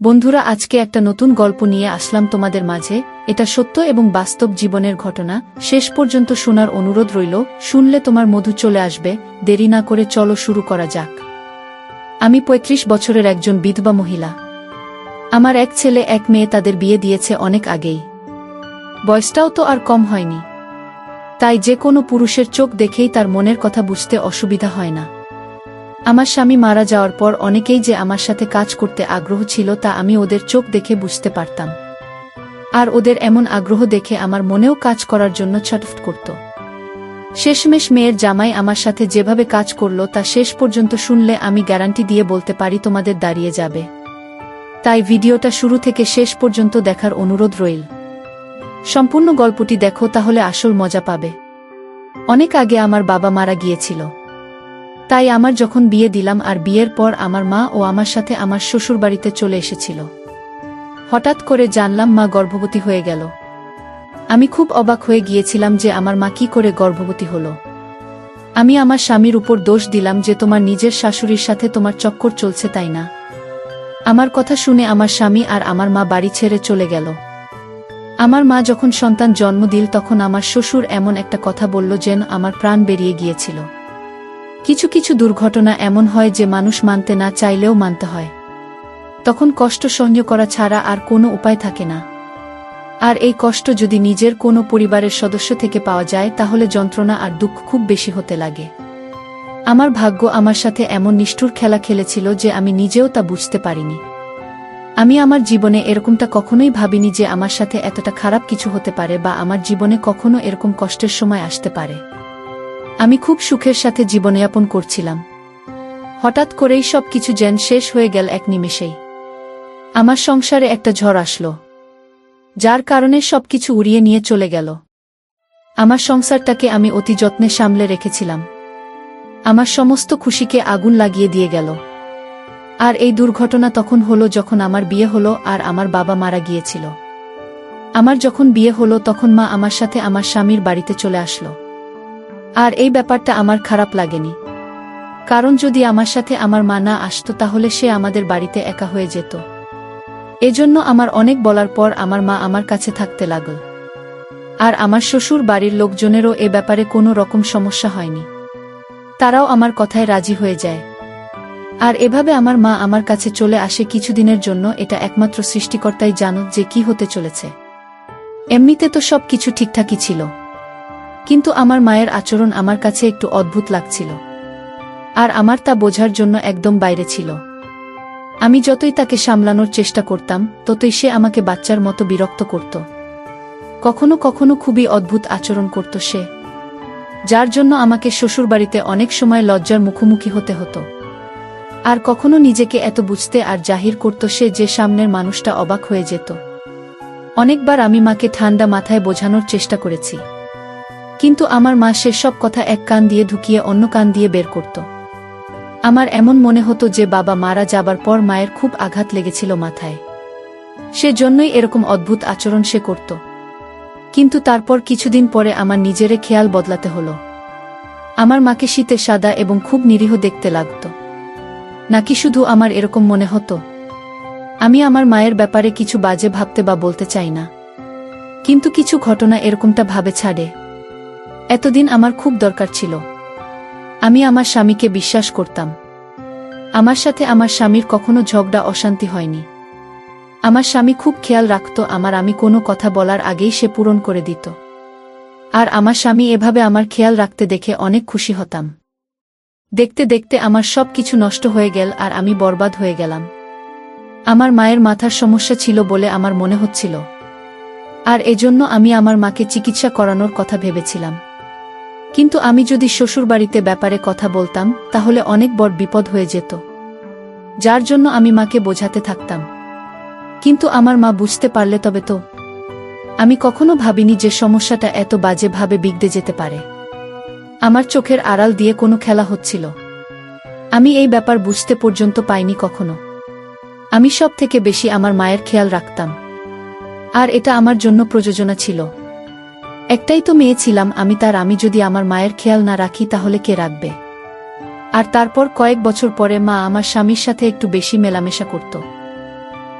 বন্ধুরা, আজকে একটা নতুন গল্প নিয়ে আসলাম তোমাদের মাঝে। এটা সত্য এবং বাস্তব জীবনের ঘটনা। শেষ পর্যন্ত শোনার অনুরোধ রইল। শুনলে তোমার মধু চলে আসবে। দেরি না করে চলো শুরু করা যাক। আমি ৩৫ বছরের একজন বিধবা মহিলা। আমার এক ছেলে এক মেয়ে, তাদের বিয়ে দিয়েছে অনেক আগেই। বয়সটাও তো আর কম হয়নি। তাই যে কোনো পুরুষের চোখ দেখেই তার মনের কথা বুঝতে অসুবিধা হয় না। আমার স্বামী মারা যাওয়ার পর অনেকেই যে আমার সাথে কাজ করতে আগ্রহ ছিল তা আমি ওদের চোখ দেখে বুঝতে পারতাম। আর ওদের এমন আগ্রহ দেখে আমার মনেও কাজ করার জন্য ছটফট করত। শেষমেশ মেয়ের জামাই আমার সাথে যেভাবে কাজ করল তা শেষ পর্যন্ত শুনলে আমি গ্যারান্টি দিয়ে বলতে পারি তোমাদের দাঁড়িয়ে যাবে। তাই ভিডিওটা শুরু থেকে শেষ পর্যন্ত দেখার অনুরোধ রইল। সম্পূর্ণ গল্পটি দেখো, তাহলে আসল মজা পাবে। অনেক আগে আমার বাবা মারা গিয়েছিল। তাই আমার যখন বিয়ে দিলাম আর বিয়ের পর আমার মা ও আমার সাথে আমার শ্বশুরবাড়িতে চলে এসেছিল। হঠাৎ করে জানলাম মা গর্ভবতী হয়ে গেল। আমি খুব অবাক হয়ে গিয়েছিলাম যে আমার মা কি করে গর্ভবতী হলো। আমি আমার স্বামীর উপর দোষ দিলাম যে তোমার নিজের শাশুড়ির সাথে তোমার চক্কর চলছে, তাই না? আমার কথা শুনে আমার স্বামী আর আমার মা বাড়ি ছেড়ে চলে গেল। আমার মা যখন সন্তান জন্ম দিল তখন আমার শ্বশুর এমন একটা কথা বলল যেন আমার প্রাণ বেরিয়ে গিয়েছিল। কিছু কিছু দুর্ঘটনা এমন হয় যে মানুষ মানতে না চাইলেও মানতে হয়। তখন কষ্ট সহ্য করা ছাড়া আর কোনো উপায় থাকে না। আর এই কষ্ট যদি নিজের কোনো পরিবারের সদস্য থেকে পাওয়া যায় তাহলে যন্ত্রণা আর দুঃখ খুব বেশি হতে লাগে। আমার ভাগ্য আমার সাথে এমন নিষ্ঠুর খেলা খেলেছিল যে আমি নিজেও তা বুঝতে পারিনি। আমি আমার জীবনে এরকমটা কখনোই ভাবিনি যে আমার সাথে এতটা খারাপ কিছু হতে পারে বা আমার জীবনে কখনো এরকম কষ্টের সময় আসতে পারে। আমি খুব সুখের সাথে জীবনযাপন করছিলাম। হঠাৎ করেই সব কিছু যেন শেষ হয়ে গেল এক নিমেষেই। আমার সংসারে একটা ঝড় আসলো, যার কারণে সবকিছু উড়িয়ে নিয়ে চলে গেল। আমার সংসারটাকে আমি অতি যত্নে সামলে রেখেছিলাম। আমার সমস্ত খুশিকে আগুন লাগিয়ে দিয়ে গেল। আর এই দুর্ঘটনা তখন হলো যখন আমার বিয়ে হলো আর আমার বাবা মারা গিয়েছিল। আমার যখন বিয়ে হলো তখন মা আমার সাথে আমার স্বামীর বাড়িতে চলে আসলো। আর এই ব্যাপারটা আমার খারাপ লাগেনি, কারণ যদি আমার সাথে আমার মা না আসতো তাহলে সে আমাদের বাড়িতে একা হয়ে যেত। এজন্য আমার অনেক বলার পর আমার মা আমার কাছে থাকতে লাগল। আর আমার শ্বশুর বাড়ির লোকজনেরও এ ব্যাপারে কোনো রকম সমস্যা হয়নি। তারাও আমার কথায় রাজি হয়ে যায়। আর এভাবে আমার মা আমার কাছে চলে আসে কিছুদিনের জন্য। এটা একমাত্র সৃষ্টিকর্তাই জানো যে কি হতে চলেছে। এমনিতে তো সব কিছু ঠিকঠাকই ছিল, কিন্তু আমার মায়ের আচরণ আমার কাছে একটু অদ্ভুত লাগছিল। আর আমার তা বোঝার জন্য একদম বাইরে ছিল। আমি যতই তাকে সামলানোর চেষ্টা করতাম ততই সে আমাকে বাচ্চার মতো বিরক্ত করত। কখনো কখনো খুবই অদ্ভুত আচরণ করত সে, যার জন্য আমাকে শ্বশুরবাড়িতে অনেক সময় লজ্জার মুখোমুখি হতে হতো। আর কখনো নিজেকে এত বুঝতে আর জাহির করত সে যে সামনের মানুষটা অবাক হয়ে যেত। অনেকবার আমি মাকে ঠান্ডা মাথায় বোঝানোর চেষ্টা করেছি, কিন্তু আমার মা সেসব কথা এক কান দিয়ে ঢুকিয়ে অন্য কান দিয়ে বের করত। আমার এমন মনে হতো যে বাবা মারা যাবার পর মায়ের খুব আঘাত লেগেছিল মাথায়, সেজন্যই এরকম অদ্ভুত আচরণ সে করত। কিন্তু তারপর কিছুদিন পরে আমার নিজেরে খেয়াল বদলাতে হলো। আমার মাকে শীতে সাদা এবং খুব নিরীহ দেখতে লাগত। নাকি শুধু আমার এরকম মনে হতো? আমি আমার মায়ের ব্যাপারে কিছু বাজে ভাবতে বা বলতে চাই না, কিন্তু কিছু ঘটনা এরকমটা ভাবে ছাড়ে। এতদিন আমার খুব দরকার ছিল। আমি আমার স্বামীকে বিশ্বাস করতাম। আমার সাথে আমার স্বামীর কখনো ঝগড়া অশান্তি হয়নি। আমার স্বামী খুব খেয়াল রাখত আমি কোনো কথা বলার আগেই সে পূরণ করে দিত। আর আমার স্বামী এভাবে আমার খেয়াল রাখতে দেখে অনেক খুশি হতাম। দেখতে দেখতে আমার সব কিছু নষ্ট হয়ে গেল আর আমি বরবাদ হয়ে গেলাম। আমার মায়ের মাথার সমস্যা ছিল বলে আমার মনে হচ্ছিল। আর এজন্য আমি আমার মাকে চিকিৎসা করানোর কথা ভেবেছিলাম। কিন্তু আমি যদি শ্বশুরবাড়িতে ব্যাপারে কথা বলতাম তাহলে অনেক বড় বিপদ হয়ে যেত, যার জন্য আমি মাকে বোঝাতে থাকতাম। কিন্তু আমার মা বুঝতে পারলে তবে তো। আমি কখনো ভাবিনি যে সমস্যাটা এত বাজেভাবে বিগড়ে যেতে পারে। আমার চোখের আড়াল দিয়ে কোনো খেলা হচ্ছিল। আমি এই ব্যাপার বুঝতে পর্যন্ত পাইনি কখনো। আমি সব থেকে বেশি আমার মায়ের খেয়াল রাখতাম। আর এটা আমার জন্য প্রযোজনা ছিল। একটাই তো মেয়ে ছিলাম আমি যদি আমার মায়ের খেয়াল না রাখি তাহলে কে রাখবে? আর তারপর কয়েক বছর পরে মা আমার স্বামীর সাথে একটু বেশি মেলামেশা করত।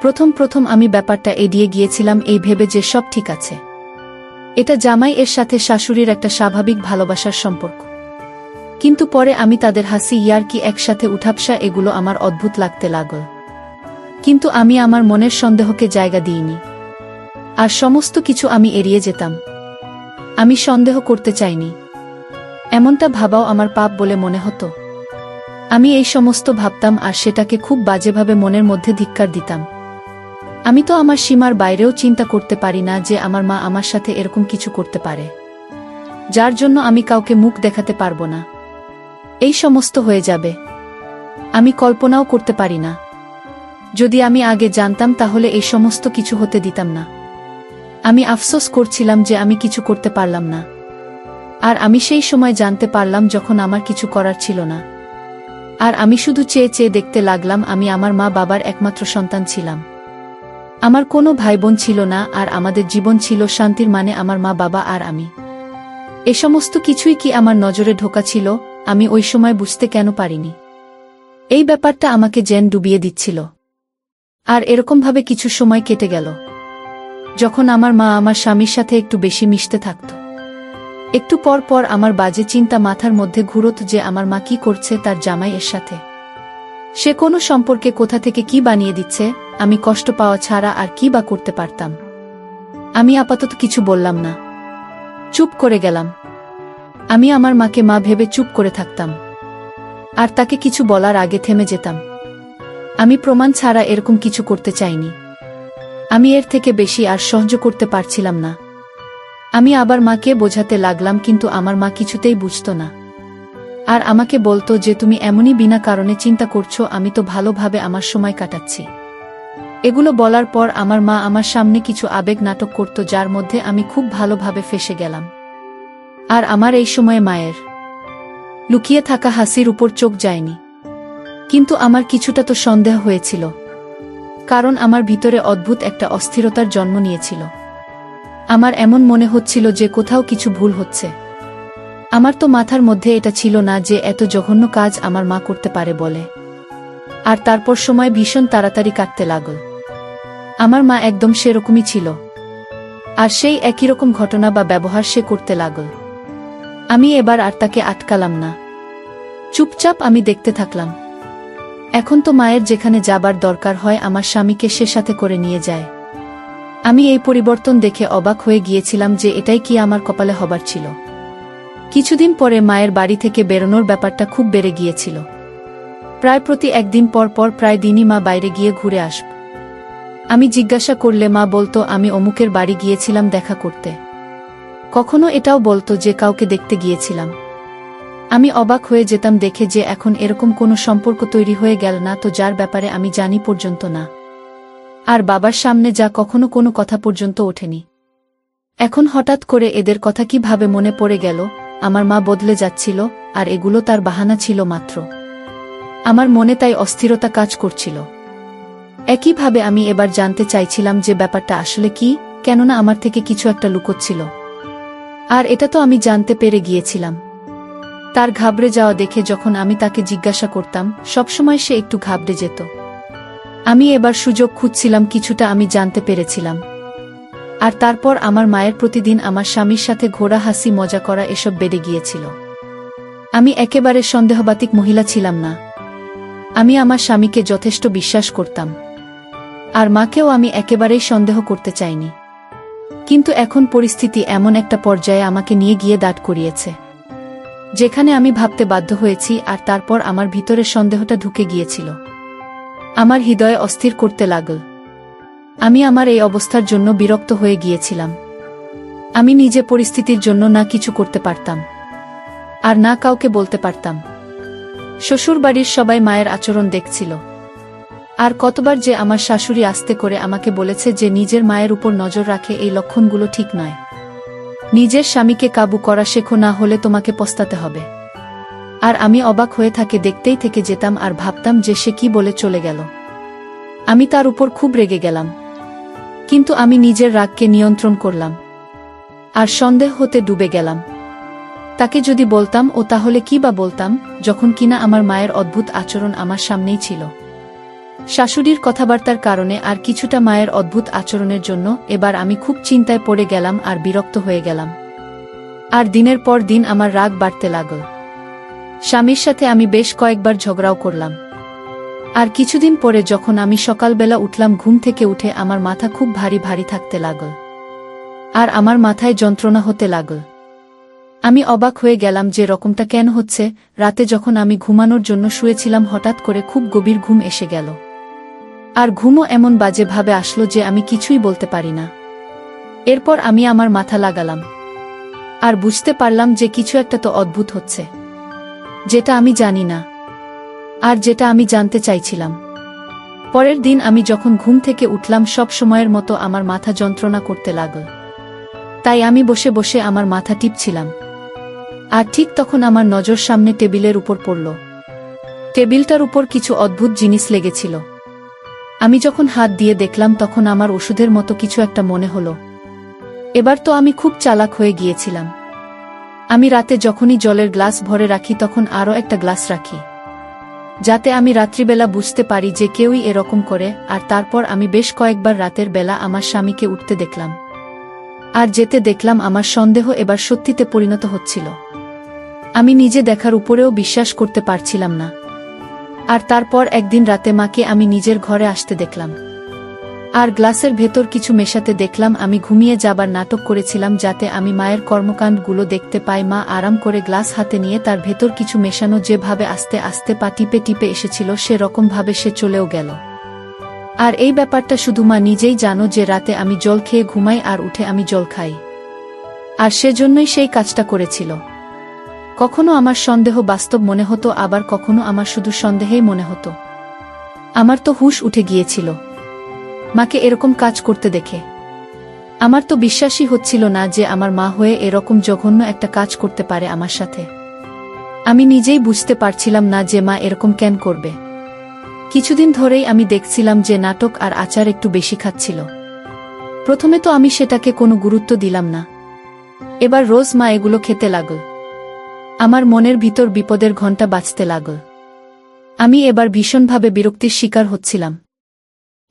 প্রথম আমি ব্যাপারটা এড়িয়ে গিয়েছিলাম এই ভেবে যে সব ঠিক আছে। এটা জামাই এর সাথে শাশুড়ির একটা স্বাভাবিক ভালোবাসার সম্পর্ক। কিন্তু পরে আমি তাদের হাসি ইয়ার্কি একসাথে উঠাপসা এগুলো আমার অদ্ভুত লাগতে লাগল। কিন্তু আমি আমার মনের সন্দেহকে জায়গা দিইনি। আর সমস্ত কিছু আমি এড়িয়ে যেতাম। আমি সন্দেহ করতে চাইনি। এমনটা ভাবাও আমার পাপ বলে মনে হতো। আমি এই সমস্ত ভাবতাম আর সেটাকে খুব বাজেভাবে মনের মধ্যে ধিক্কার দিতাম। আমি তো আমার সীমার বাইরেও চিন্তা করতে পারি না যে আমার মা আমার সাথে এরকম কিছু করতে পারে, যার জন্য আমি কাউকে মুখ দেখাতে পারবো না। এই সমস্ত হয়ে যাবে আমি কল্পনাও করতে পারি না। যদি আমি আগে জানতাম তাহলে এই সমস্ত কিছু হতে দিতাম না। আমি আফসোস করছিলাম যে আমি কিছু করতে পারলাম না। আর আমি সেই সময় জানতে পারলাম যখন আমার কিছু করার ছিল না। আর আমি শুধু চেয়ে চেয়ে দেখতে লাগলাম। আমি আমার মা বাবার একমাত্র সন্তান ছিলাম। আমার কোনো ভাই বোন ছিল না, আর আমাদের জীবন ছিল শান্তির, মানে আমার মা বাবা আর আমি। এ সমস্ত কিছুই কি আমার নজরে ঢোকা ছিল? আমি ওই সময় বুঝতে কেন পারিনি? এই ব্যাপারটা আমাকে যেন ডুবিয়ে দিচ্ছিল। আর এরকমভাবে কিছু সময় কেটে গেল, যখন আমার মা আমার স্বামীর সাথে একটু বেশি মিশতে থাকত। একটু পর পর আমার বাজে চিন্তা মাথার মধ্যে ঘুরত যে আমার মা কি করছে তার জামাই এর সাথে। সে কোনো সম্পর্কে কোথা থেকে কি বানিয়ে দিচ্ছে। আমি কষ্ট পাওয়া ছাড়া আর কি বা করতে পারতাম? আমি আপাতত কিছু বললাম না, চুপ করে গেলাম। আমি আমার মাকে মা ভেবে চুপ করে থাকতাম, আর তাকে কিছু বলার আগে থেমে যেতাম। আমি প্রমাণ ছাড়া এরকম কিছু করতে চাইনি। আমি এর থেকে বেশি আর সহ্য করতে পারছিলাম না। আমি আবার মাকে বোঝাতে লাগলাম, কিন্তু আমার মা কিছুতেই বুঝতো না। আর আমাকে বলতো যে তুমি এমনই বিনা কারণে চিন্তা করছো, আমি তো ভালোভাবে আমার সময় কাটাচ্ছি। এগুলো বলার পর আমার মা আমার সামনে কিছু আবেগ নাটক করত, যার মধ্যে আমি খুব ভালোভাবে ফেঁসে গেলাম। আর আমার এই সময়ে মায়ের লুকিয়ে থাকা হাসির উপর চোখ যায়নি। কিন্তু আমার কিছুটা তো সন্দেহ হয়েছিল, কারণ আমার ভিতরে অদ্ভুত একটা অস্থিরতার জন্ম নিয়েছিল। আমার এমন মনে হচ্ছিল যে কোথাও কিছু ভুল হচ্ছে। আমার তো মাথার মধ্যে এটা ছিল না যে এত জঘন্য কাজ আমার মা করতে পারে বলে। আর তারপর সময় ভীষণ তাড়াতাড়ি কাটতে লাগল। আমার মা একদম সেরকমই ছিল, আর সেই একই রকম ঘটনা বা ব্যবহার সে করতে লাগল। আমি এবার আর তাকে আটকালাম না, চুপচাপ আমি দেখতে থাকলাম। এখন তো মায়ের যেখানে যাবার দরকার হয় আমার স্বামীকে সে সাথে করে নিয়ে যায়। আমি এই পরিবর্তন দেখে অবাক হয়ে গিয়েছিলাম যে এটাই কি আমার কপালে হবার ছিল। কিছুদিন পরে মায়ের বাড়ি থেকে বেরোনোর ব্যাপারটা খুব বেড়ে গিয়েছিল। প্রায় প্রতি একদিন পর পর প্রায় দিনই মা বাইরে গিয়ে ঘুরে আসব। আমি জিজ্ঞাসা করলে মা বলতো আমি অমুকের বাড়ি গিয়েছিলাম দেখা করতে। কখনো এটাও বলতো যে কাউকে দেখতে গিয়েছিলাম। আমি অবাক হয়ে যেতাম দেখে যে এখন এরকম কোনো সম্পর্ক তৈরি হয়ে গেল না তো, যার ব্যাপারে আমি জানি পর্যন্ত না। আর বাবার সামনে যা কখনো কোনো কথা পর্যন্ত ওঠেনি। এখন হঠাৎ করে এদের কথা কিভাবে মনে পড়ে গেল? আমার মা বদলে যাচ্ছিল, আর এগুলো তার বাহানা ছিল মাত্র। আমার মনে তাই অস্থিরতা কাজ করছিল। একইভাবে আমি এবার জানতে চাইছিলাম যে ব্যাপারটা আসলে কি, কেননা আমার থেকে কিছু একটা লুকোচ্ছিল। আর এটা তো আমি জানতে পেরে গিয়েছিলাম। তার ঘাবড়ে যাওয়া দেখে যখন আমি তাকে জিজ্ঞাসা করতাম, সবসময় সে একটু ঘাবড়ে যেত। আমি এবার সুযোগ খুঁজছিলাম, কিছুটা আমি জানতে পেরেছিলাম। আর তারপর আমার মায়ের প্রতিদিন আমার স্বামীর সাথে ঘোরা, হাসি মজা করা এসব বেড়ে গিয়েছিল। আমি একেবারে সন্দেহবাতিক মহিলা ছিলাম না। আমি আমার স্বামীকে যথেষ্ট বিশ্বাস করতাম, আর মাকেও আমি একেবারেই সন্দেহ করতে চাইনি। কিন্তু এখন পরিস্থিতি এমন একটা পর্যায়ে আমাকে নিয়ে গিয়ে দাঁড় করিয়েছে, যেখানে আমি ভাবতে বাধ্য হয়েছি। আর তারপর আমার ভিতরে সন্দেহটা ঢুকে গিয়েছিল, আমার হৃদয়ে অস্থির করতে লাগল। আমি আমার এই অবস্থার জন্য বিরক্ত হয়ে গিয়েছিলাম। আমি নিজে পরিস্থিতির জন্য না কিছু করতে পারতাম, আর না কাউকে বলতে পারতাম। শ্বশুরবাড়ির সবাই মায়ের আচরণ দেখছিল। আর কতবার যে আমার শাশুড়ি আস্তে করে আমাকে বলেছে যে নিজের মায়ের উপর নজর রাখে, এই লক্ষণগুলো ঠিক নয়। নিজের স্বামীকে কাবু করা শেখো, না হলে তোমাকে পস্তাতে হবে। আর আমি অবাক হয়ে দেখতেই থেকে যেতাম আর ভাবতাম যে সে কি বলে চলে গেল। আমি তার উপর খুব রেগে গেলাম, কিন্তু আমি নিজের রাগকে নিয়ন্ত্রণ করলাম। আর সন্দেহ হতে ডুবে গেলাম। তাকে যদি বলতাম ও তাহলে কি বা বলতাম, যখন কিনা আমার মায়ের অদ্ভুত আচরণ আমার সামনেই ছিল। শাশুড়ির কথাবার্তার কারণে আর কিছুটা মায়ের অদ্ভুত আচরণের জন্য এবার আমি খুব চিন্তায় পড়ে গেলাম আর বিরক্ত হয়ে গেলাম। আর দিনের পর দিন আমার রাগ বাড়তে লাগল। স্বামীর সাথে আমি বেশ কয়েকবার ঝগড়াও করলাম। আর কিছুদিন পরে যখন আমি সকালবেলা উঠলাম, ঘুম থেকে উঠে আমার মাথা খুব ভারী ভারী থাকতে লাগল। আর আমার মাথায় যন্ত্রণা হতে লাগল। আমি অবাক হয়ে গেলাম যে রকমটা কেন হচ্ছে। রাতে যখন আমি ঘুমানোর জন্য শুয়েছিলাম, হঠাৎ করে খুব গভীর ঘুম এসে গেল। আর ঘুমও এমন বাজে ভাবে আসলো যে আমি কিছুই বলতে পারি না। এরপর আমি আমার মাথা লাগালাম আর বুঝতে পারলাম যে কিছু একটা তো অদ্ভুত হচ্ছে, যেটা আমি জানি না আর যেটা আমি জানতে চাইছিলাম। পরের দিন আমি যখন ঘুম থেকে উঠলাম, সব সময়ের মতো আমার মাথা যন্ত্রণা করতে লাগল। তাই আমি বসে বসে আমার মাথা টিপছিলাম। আর ঠিক তখন আমার নজর সামনে টেবিলের উপর পড়ল। টেবিলটার উপর কিছু অদ্ভুত জিনিস লেগেছিল। আমি যখন হাত দিয়ে দেখলাম, তখন আমার ওষুধের মতো কিছু একটা মনে হলো। এবার তো আমি খুব চালাক হয়ে গিয়েছিলাম। আমি রাতে যখনই জলের গ্লাস ভরে রাখি, তখন আরও একটা গ্লাস রাখি, যাতে আমি রাত্রিবেলা বুঝতে পারি যে কেউই এরকম করে। আর তারপর আমি বেশ কয়েকবার রাতের বেলা আমার স্বামীকে উঠতে দেখলাম। আর যেতে দেখলাম আমার সন্দেহ এবার সত্যিতে পরিণত হচ্ছিল। আমি নিজে দেখার উপরেও বিশ্বাস করতে পারছিলাম না। আর তারপর একদিন রাতে মাকে আমি নিজের ঘরে আসতে দেখলাম। আর গ্লাসের ভেতর কিছু মেশাতে দেখলাম। আমি ঘুমিয়ে যাবার নাটক করেছিলাম যাতে আমি মায়ের কর্মকাণ্ডগুলো দেখতে পাই। মা আরাম করে গ্লাস হাতে নিয়ে তার ভেতর কিছু মেশানো যেভাবে আস্তে আস্তে পা টিপে টিপে এসেছিল, সে রকমভাবে সে চলেও গেল। আর এই ব্যাপারটা শুধু মা নিজেই জানো যে রাতে আমি জল খেয়ে ঘুমাই আর উঠে আমি জল খাই। আর সেজন্যই সেই কাজটা করেছিল। কখনো আমার সন্দেহ বাস্তব মনে হতো, আবার কখনো আমার শুধু সন্দেহেই মনে হতো। আমার তো হুঁশ উঠে গিয়েছিল মাকে এরকম কাজ করতে দেখে। আমার তো বিশ্বাসই হচ্ছিল না যে আমার মা হয়ে এরকম জঘন্য একটা কাজ করতে পারে আমার সাথে। আমি নিজেই বুঝতে পারছিলাম না যে মা এরকম কেন করবে। কিছুদিন ধরেই আমি দেখছিলাম যে নাটক আর আচার একটু বেশি খাচ্ছিল। প্রথমে তো আমি সেটাকে কোনো গুরুত্ব দিলাম না। এবার রোজ মা এগুলো খেতে লাগল। আমার মনের ভিতর বিপদের ঘণ্টা বাজতে লাগল। আমি এবার ভীষণভাবে বিরক্তির শিকার হচ্ছিলাম।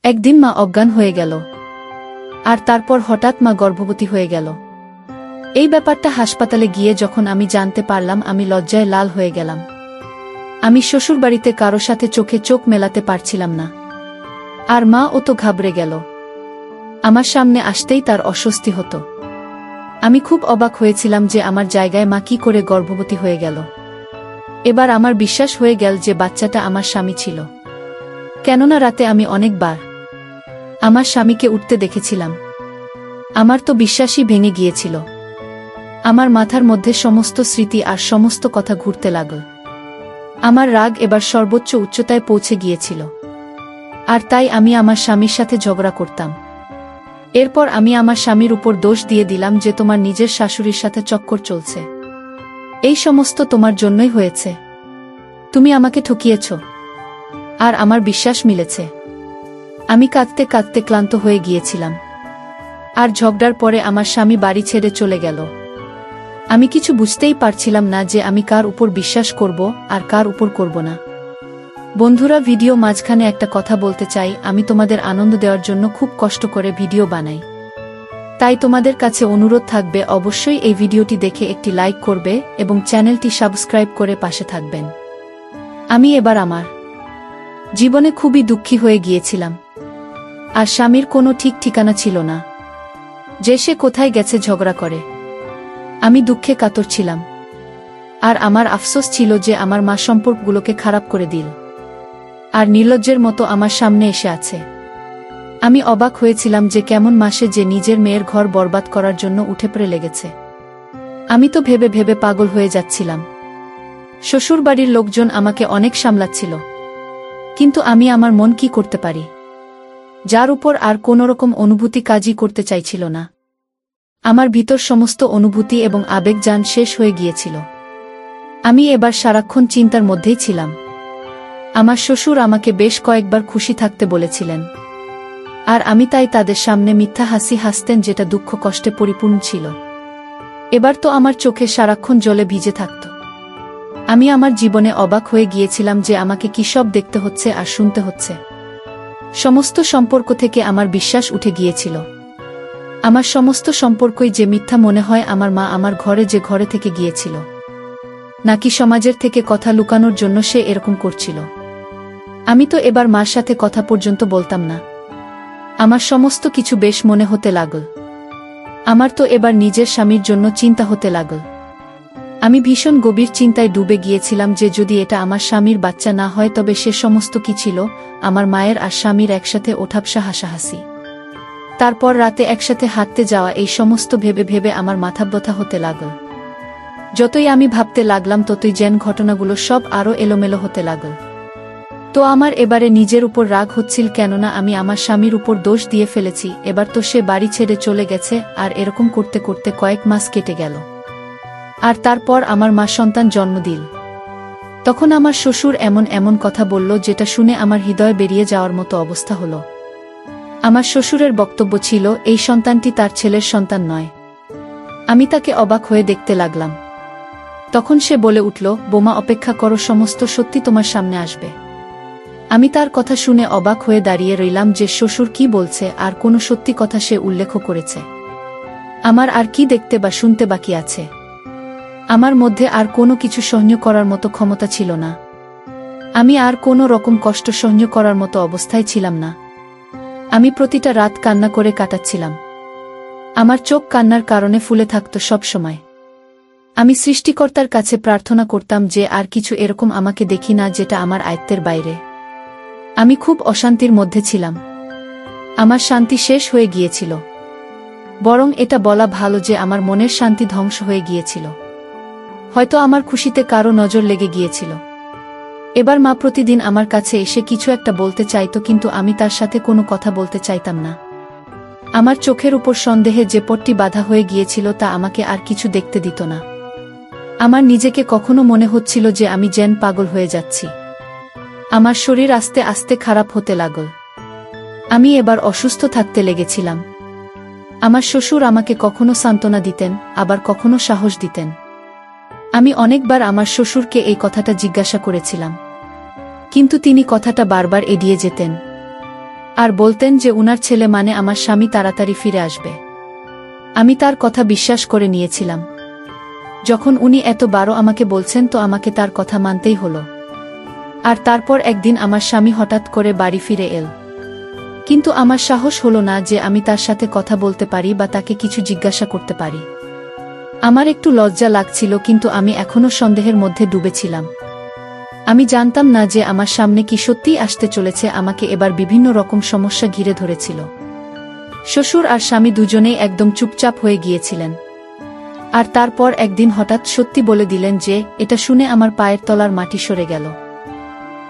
একদিন মা অজ্ঞান হয়ে গেল। আর তারপর হঠাৎ মা গর্ভবতী হয়ে গেল। এই ব্যাপারটা হাসপাতালে গিয়ে যখন আমি জানতে পারলাম, আমি লজ্জায় লাল হয়ে গেলাম। আমি শ্বশুরবাড়িতে কারো সাথে চোখে চোখ মেলাতে পারছিলাম না। আর মা ও তো ঘাবড়ে গেল। আমার সামনে আসতেই তার অস্বস্তি হতো। আমি খুব অবাক হয়েছিলাম যে আমার জায়গায় মা কি করে গর্ভবতী হয়ে গেল। এবার আমার বিশ্বাস হয়ে গেল যে বাচ্চাটা আমার স্বামী ছিল। কেননা রাতে আমি অনেকবার আমার স্বামীকে উঠতে দেখেছিলাম। আমার তো বিশ্বাসই ভেঙে গিয়েছিল। আমার মাথার মধ্যে সমস্ত স্মৃতি আর সমস্ত কথা ঘুরতে লাগল। আমার রাগ এবার সর্বোচ্চ উচ্চতায় পৌঁছে গিয়েছিল। আর তাই আমি আমার স্বামীর সাথে ঝগড়া করতাম। এরপর আমি আমার স্বামীর উপর দোষ দিয়ে দিলাম যে তোমার নিজের শাশুড়ির সাথে চক্কর চলছে। এই সমস্ত তোমার জন্যই হয়েছে। তুমি আমাকে ঠকিয়েছ। আর আমার বিশ্বাস মিলেছে। আমি কাঁদতে কাঁদতে ক্লান্ত হয়ে গিয়েছিলাম। আর ঝগড়ার পরে আমার স্বামী বাড়ি ছেড়ে চলে গেল। আমি কিছু বুঝতেই পারছিলাম না যে আমি কার উপর বিশ্বাস করব আর কার উপর করব না। বন্ধুরা, ভিডিও মাঝখানে একটা কথা বলতে চাই। আমি তোমাদের আনন্দ দেওয়ার জন্য খুব কষ্ট করে ভিডিও বানাই। তাই তোমাদের কাছে অনুরোধ থাকবে, অবশ্যই এই ভিডিওটি দেখে একটি লাইক করবে এবং চ্যানেলটি সাবস্ক্রাইব করে পাশে থাকবেন। আমি এবার আমার জীবনে খুবই দুঃখী হয়ে গিয়েছিলাম। আর স্বামীর কোনো ঠিক ঠিকানা ছিল না যে সে কোথায় গেছে ঝগড়া করে। আমি দুঃখে কাতর ছিলাম। আর আমার আফসোস ছিল যে আমার মা সম্পর্কগুলোকে খারাপ করে দিল আর নির্লজ্জের মতো আমার সামনে এসে আছে। আমি অবাক হয়েছিলাম যে কেমন মাসে যে নিজের মেয়ের ঘর বরবাদ করার জন্য উঠে পড়ে লেগেছে। আমি তো ভেবে ভেবে পাগল হয়ে যাচ্ছিলাম। শ্বশুরবাড়ির লোকজন আমাকে অনেক সামলাচ্ছিল, কিন্তু আমি আমার মন কি করতে পারি, যার উপর আর কোনোরকম অনুভূতি কাজই করতে চাইছিল না। আমার ভিতর সমস্ত অনুভূতি এবং আবেগজান শেষ হয়ে গিয়েছিল। আমি এবার সারাক্ষণ চিন্তার মধ্যেই ছিলাম। আমার শ্বশুর আমাকে বেশ কয়েকবার খুশি থাকতে বলেছিলেন, আর আমি তাই তাদের সামনে মিথ্যা হাসি হাসতেন, যেটা দুঃখ কষ্টে পরিপূর্ণ ছিল। এবার তো আমার চোখে সারাক্ষণ জলে ভিজে থাকত। আমি আমার জীবনে অবাক হয়ে গিয়েছিলাম যে আমাকে কি সব দেখতে হচ্ছে আর শুনতে হচ্ছে। সমস্ত সম্পর্ক থেকে আমার বিশ্বাস উঠে গিয়েছিল। আমার সমস্ত সম্পর্কই যে মিথ্যা মনে হয়, আমার মা আমার ঘরে যে ঘরে থেকে গিয়েছিল, নাকি সমাজের থেকে কথা লুকানোর জন্য সে এরকম করছিল। আমি তো এবার মার সাথে কথা পর্যন্ত বলতাম না। আমার সমস্ত কিছু বেশ মনে হতে লাগল। আমার তো এবার নিজের স্বামীর জন্য চিন্তা হতে লাগল। আমি ভীষণ গভীর চিন্তায় ডুবে গিয়েছিলাম যে যদি এটা আমার স্বামীর বাচ্চা না হয় তবে সে সমস্ত কি ছিল, আমার মায়ের আর স্বামীর একসাথে ওঠাবসা হাসাহাসি, তারপর রাতে একসাথে হাঁটতে যাওয়া, এই সমস্ত ভেবে ভেবে আমার মাথা ব্যথা হতে লাগল। যতই আমি ভাবতে লাগলাম ততই যেন ঘটনাগুলো সব আরও এলোমেলো হতে লাগল। তো আমার এবারে নিজের উপর রাগ হচ্ছিল, কেননা আমি আমার স্বামীর উপর দোষ দিয়ে ফেলেছি। এবার তো সে বাড়ি ছেড়ে চলে গেছে, আর এরকম করতে করতে কয়েক মাস কেটে গেল। আর তারপর আমার মা সন্তান জন্ম দিল। তখন আমার শ্বশুর এমন এমন কথা বলল যেটা শুনে আমার হৃদয় বেরিয়ে যাওয়ার মতো অবস্থা হলো। আমার শ্বশুরের বক্তব্য ছিল এই সন্তানটি তার ছেলের সন্তান নয়। আমি তাকে অবাক হয়ে দেখতে লাগলাম। তখন সে বলে উঠল, বোমা অপেক্ষা করো, সমস্ত সত্যি তোমার সামনে আসবে। আমি তার কথা শুনে অবাক হয়ে দাঁড়িয়ে রইলাম যে শ্বশুর কি বলছে, আর কোনো সত্যি কথা সে উল্লেখ করেছে। আমার আর কি দেখতে বা শুনতে বাকি আছে? আমার মধ্যে আর কোনো কিছু সহ্য করার মতো ক্ষমতা ছিল না। আমি আর কোনো রকম কষ্ট সহ্য করার মতো অবস্থায় ছিলাম না। আমি প্রতিটা রাত কান্না করে কাটাচ্ছিলাম। আমার চোখ কান্নার কারণে ফুলে থাকত সব সময়। আমি সৃষ্টিকর্তার কাছে প্রার্থনা করতাম যে আর কিছু এরকম আমাকে দেখি না যেটা আমার আয়ত্তের বাইরে। আমি খুব অশান্তির মধ্যে ছিলাম। আমার শান্তি শেষ হয়ে গিয়েছিল। বরং এটা বলা ভালো যে আমার মনের শান্তি ধ্বংস হয়ে গিয়েছিল। হয়তো আমার খুশিতে কারো নজর লেগে গিয়েছিল। এবার মা প্রতিদিন আমার কাছে এসে কিছু একটা বলতে চাইতো, কিন্তু আমি তার সাথে কোনো কথা বলতে চাইতাম না। আমার চোখের উপর সন্দেহে যে পট্টি বাঁধা হয়ে গিয়েছিল তা আমাকে আর কিছু দেখতে দিত না। আমার নিজেকে কখনো মনে হচ্ছিল যে আমি যেন পাগল হয়ে যাচ্ছি। আমার শরীর আস্তে আস্তে খারাপ হতে লাগল। আমি এবার অসুস্থ থাকতে লেগেছিলাম। আমার শ্বশুর আমাকে কখনো সান্ত্বনা দিতেন, আবার কখনো সাহস দিতেন। আমি অনেকবার আমার শ্বশুরকে এই কথাটা জিজ্ঞাসা করেছিলাম, কিন্তু তিনি কথাটা বারবার এড়িয়ে যেতেন আর বলতেন যে উনার ছেলে মানে আমার স্বামী তাড়াতাড়ি ফিরে আসবে। আমি তার কথা বিশ্বাস করে নিয়েছিলাম। যখন উনি এতবারও আমাকে বলছেন তো আমাকে তার কথা মানতেই হলো। আর তারপর একদিন আমার স্বামী হঠাৎ করে বাড়ি ফিরে এল। কিন্তু আমার সাহস হলো না যে আমি তার সাথে কথা বলতে পারি বা তাকে কিছু জিজ্ঞাসা করতে পারি। আমার একটু লজ্জা লাগছিল, কিন্তু আমি এখনো সন্দেহের মধ্যে ডুবেছিলাম। আমি জানতাম না যে আমার সামনে কি সত্যিই আসতে চলেছে। আমাকে এবার বিভিন্ন রকম সমস্যা ঘিরে ধরেছিল। শ্বশুর আর স্বামী দুজনেই একদম চুপচাপ হয়ে গিয়েছিলেন। আর তারপর একদিন হঠাৎ সত্যি বলে দিলেন যে, এটা শুনে আমার পায়ের তলার মাটি সরে গেল।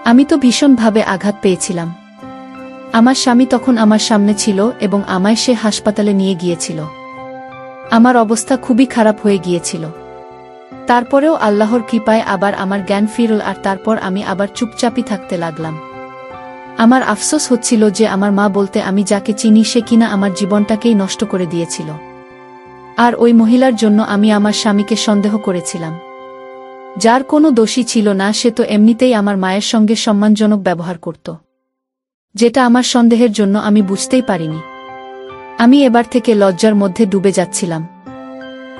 আমি তো ভীষণভাবে আঘাত পেয়েছিলাম। আমার স্বামী তখন আমার সামনে ছিল এবং আমায় সে হাসপাতালে নিয়ে গিয়েছিল। আমার অবস্থা খুবই খারাপ হয়ে গিয়েছিল। তারপরেও আল্লাহর কৃপায় আবার আমার জ্ঞান ফিরল, আর তারপর আমি আবার চুপচাপই থাকতে লাগলাম। আমার আফসোস হচ্ছিল যে আমার মা বলতে আমি যাকে চিনি সে কিনা আমার জীবনটাকেই নষ্ট করে দিয়েছিল। আর ওই মহিলার জন্য আমি আমার স্বামীকে সন্দেহ করেছিলাম। যার কোনো দোষী ছিল না, সে তো এমনিতেই আমার মায়ের সঙ্গে সম্মানজনক ব্যবহার করত, যেটা আমার সন্দেহের জন্য আমি বুঝতেই পারিনি। আমি এবার থেকে লজ্জার মধ্যে ডুবে যাচ্ছিলাম।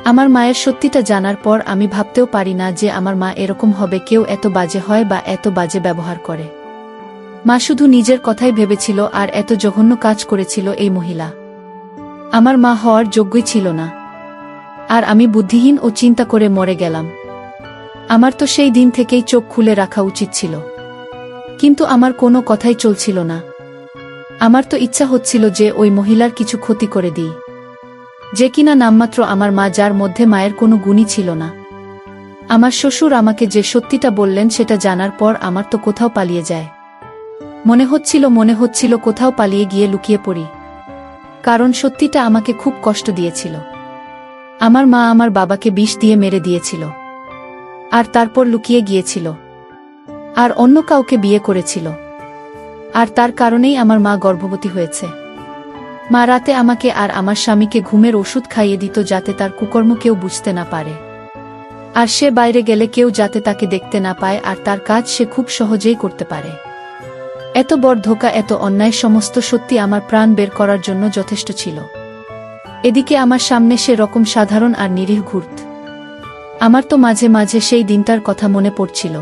আমার মায়ের সত্যিটা জানার পর আমি ভাবতেও পারি না যে আমার মা এরকম হবে, কেউ এত বাজে হয় বা এত বাজে ব্যবহার করে। মা শুধু নিজের কথাই ভেবেছিল আর এত জঘন্য কাজ করেছিল এই মহিলা। আমার মা হওয়ার যোগ্যই ছিল না। আর আমি বুদ্ধিহীন ও চিন্তা করে মরে গেলাম। আমার তো সেই দিন থেকেই চোখ খুলে রাখা উচিত ছিল, কিন্তু আমার কোনো কথাই চলছিল না। আমার তো ইচ্ছা হচ্ছিল যে ওই মহিলার কিছু ক্ষতি করে দিই, যে কিনা নামমাত্র আমার মা, যার মধ্যে মায়ের কোনো গুণই ছিল না। আমার শ্বশুর আমাকে যে সত্যিটা বললেন সেটা জানার পর আমার তো কোথাও পালিয়ে যায় মনে হচ্ছিল কোথাও পালিয়ে গিয়ে লুকিয়ে পড়ি, কারণ সত্যিটা আমাকে খুব কষ্ট দিয়েছিল। আমার মা আমার বাবাকে বিষ দিয়ে মেরে দিয়েছিল, আর তারপর লুকিয়ে গিয়েছিল, আর অন্য কাউকে বিয়ে করেছিল। আর তার কারণেই আমার মা গর্ভবতী হয়েছে। মা রাতে আমাকে আর আমার স্বামীকে ঘুমের ওষুধ খাইয়ে দিত যাতে তার কুকর্ম কেউ বুঝতে না পারে, আর সে বাইরে গেলে কেউ যাতে তাকে দেখতে না পায়, আর তার কাজ সে খুব সহজেই করতে পারে। এত বড় ধোঁকা, এত অন্যায়, সমস্ত সত্যি আমার প্রাণ বের করার জন্য যথেষ্ট ছিল। এদিকে আমার সামনে সে রকম সাধারণ আর নিরীহ ঘুরত। আমার তো মাঝে মাঝে সেই দিনটার কথা মনে পড়ছিল,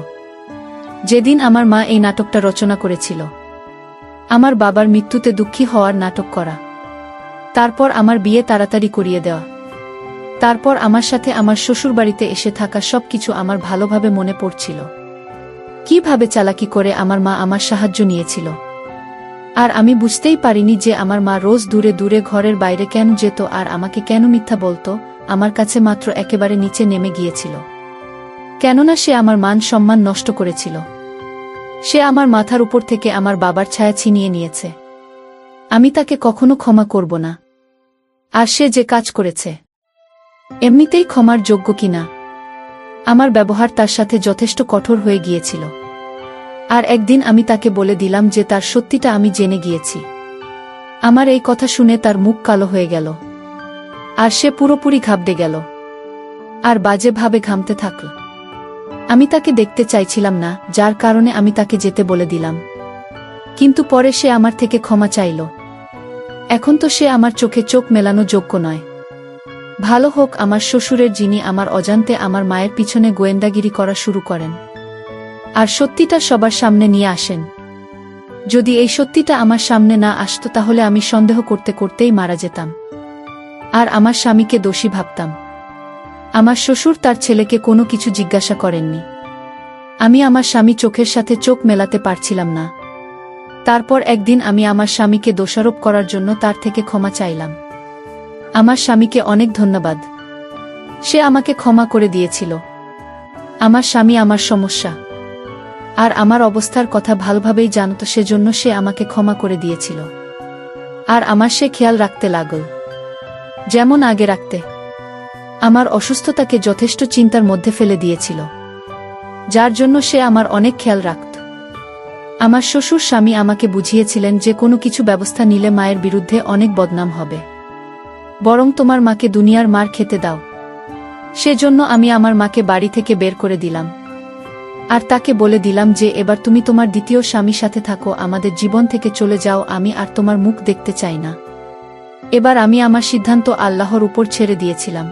যেদিন আমার মা এই নাটকটা রচনা করেছিল। আমার বাবার মৃত্যুতে দুঃখী হওয়ার নাটক করা, তারপর আমার বিয়ে তাড়াতাড়ি করিয়ে দেওয়া, তারপর আমার সাথে আমার শ্বশুরবাড়িতে এসে থাকা সবকিছু আমার ভালোভাবে মনে পড়ছিল। কিভাবে চালাকি করে আমার মা আমার সাহায্য নিয়েছিল। আর আমি বুঝতেই পারিনি যে আমার মা রোজ দূরে দূরে ঘরের বাইরে কেন যেত আর আমাকে কেন মিথ্যা বলতো, আমার কাছে মাত্র একেবারে নিচে নেমে গিয়েছিল। কেননা সে আমার মান সম্মান নষ্ট করেছিল। সে আমার মাথার উপর থেকে আমার বাবার ছায়া ছিনিয়ে নিয়েছে। আমি তাকে কখনো ক্ষমা করব না। আর সে যে কাজ করেছে, এমনিতেই ক্ষমার যোগ্য কিনা। আমার ব্যবহার তার সাথে যথেষ্ট কঠোর হয়ে গিয়েছিল। আর একদিন আমি তাকে বলে দিলাম যে তার সত্যিটা আমি জেনে গিয়েছি। আমার এই কথা শুনে তার মুখ কালো হয়ে গেল, আর সে পুরোপুরি ঘাবড়ে গেল, আর বাজেভাবে ঘামতে থাকল। আমি তাকে দেখতে চাইছিলাম না, যার কারণে আমি তাকে যেতে বলে দিলাম। কিন্তু পরে সে আমার থেকে ক্ষমা চাইল। এখন তো সে আমার চোখে চোখ মেলানো যোগ্য নয়। ভালো হোক আমার শ্বশুরের, যিনি আমার অজান্তে আমার মায়ের পিছনে গোয়েন্দাগিরি করা শুরু করেন আর সত্যিটা সবার সামনে নিয়ে আসেন। যদি এই সত্যিটা আমার সামনে না আসতো, তাহলে আমি সন্দেহ করতে করতেই মারা যেতাম আর আমার স্বামীকে দোষী ভাবতাম। আমার শ্বশুর তার ছেলেকে কোনো কিছু জিজ্ঞাসা করেননি। আমি আমার স্বামী চোখের সাথে চোখ মেলাতে পারছিলাম না। তারপর একদিন আমি আমার স্বামীকে দোষারোপ করার জন্য তার থেকে ক্ষমা চাইলাম। আমার স্বামীকে অনেক ধন্যবাদ, সে আমাকে ক্ষমা করে দিয়েছিল। আমার স্বামী আমার সমস্যা আর আমার অবস্থার কথা ভালোভাবেই জানত, সেজন্য সে আমাকে ক্ষমা করে দিয়েছিল। আর আমার সে খেয়াল রাখতে লাগল, যেমন আগে রাখতে। আমার অসুস্থতাকে যথেষ্ট চিন্তার মধ্যে ফেলে দিয়েছিল, যার জন্য সে আমার অনেক খেয়াল রাখত। আমার শ্বশুর স্বামী আমাকে বুঝিয়েছিলেন যে কোনো কিছু ব্যবস্থা নিলে মায়ের বিরুদ্ধে অনেক বদনাম হবে, বরং তোমার মাকে দুনিয়ার মার খেতে দাও। সেজন্য আমি আমার মাকে বাড়ি থেকে বের করে দিলাম আর তাকে বলে দিলাম যে এবার তুমি তোমার দ্বিতীয় স্বামীর সাথে থাকো, আমাদের জীবন থেকে চলে যাও, আমি আর তোমার মুখ দেখতে চাই না। এবার আমি আমার সিদ্ধান্ত আল্লাহর উপর ছেড়ে দিয়েছিলাম।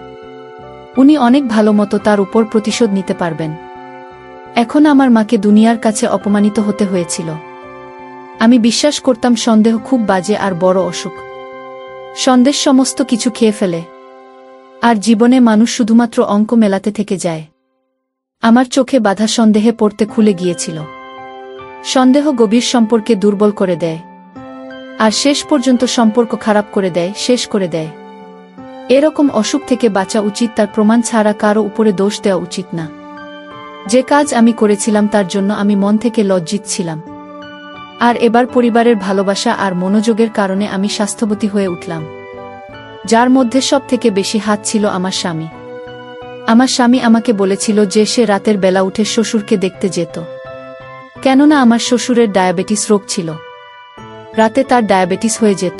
উনি অনেক ভালো মতো তার উপর প্রতিশোধ নিতে পারবেন। এখন আমার মাকে দুনিয়ার কাছে অপমানিত হতে হয়েছিল। আমি বিশ্বাস করতাম সন্দেহ খুব বাজে আর বড় অসুখ। সন্দেহ সমস্ত কিছু খেয়ে ফেলে, আর জীবনে মানুষ শুধুমাত্র অঙ্ক মেলাতে থেকে যায়। আমার চোখে বাধা সন্দেহে পড়তে খুলে গিয়েছিল। সন্দেহ গভীর সম্পর্কে দুর্বল করে দেয় আর শেষ পর্যন্ত সম্পর্ক খারাপ করে দেয়, শেষ করে দেয়। এরকম অসুখ থেকে বাঁচা উচিত, তার প্রমাণ ছাড়া কারো উপরে দোষ দেওয়া উচিত না। যে কাজ আমি করেছিলাম তার জন্য আমি মন থেকে লজ্জিত ছিলাম। আর এবার পরিবারের ভালোবাসা আর মনোযোগের কারণে আমি স্বাস্থ্যবতী হয়ে উঠলাম, যার মধ্যে সব থেকে বেশি হাত ছিল আমার স্বামী। আমার স্বামী আমাকে বলেছিল যে সে রাতের বেলা উঠে শ্বশুরকে দেখতে যেত, কেননা আমার শ্বশুরের ডায়াবেটিস রোগ ছিল। রাতে তার ডায়াবেটিস হয়ে যেত।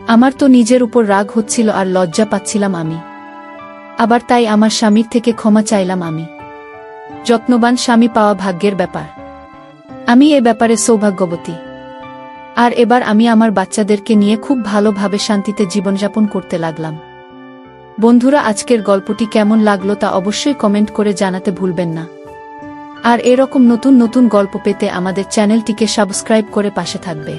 আমার তো নিজের উপর রাগ হচ্ছিল আর লজ্জা পাচ্ছিলাম আমি। আবার তাই আমার স্বামীর থেকে ক্ষমা চাইলাম আমি। যত্নবান স্বামী পাওয়া ভাগ্যের ব্যাপার। আমি এ ব্যাপারে সৌভাগ্যবতী। আর এবার আমি আমার বাচ্চাদেরকে নিয়ে খুব ভালোভাবে শান্তিতে জীবনযাপন করতে লাগলাম। বন্ধুরা, আজকের গল্পটি কেমন লাগলো তা অবশ্যই কমেন্ট করে জানাতে ভুলবেন না। আর এরকম নতুন নতুন গল্প পেতে আমাদের চ্যানেলটিকে সাবস্ক্রাইব করে পাশে থাকবে।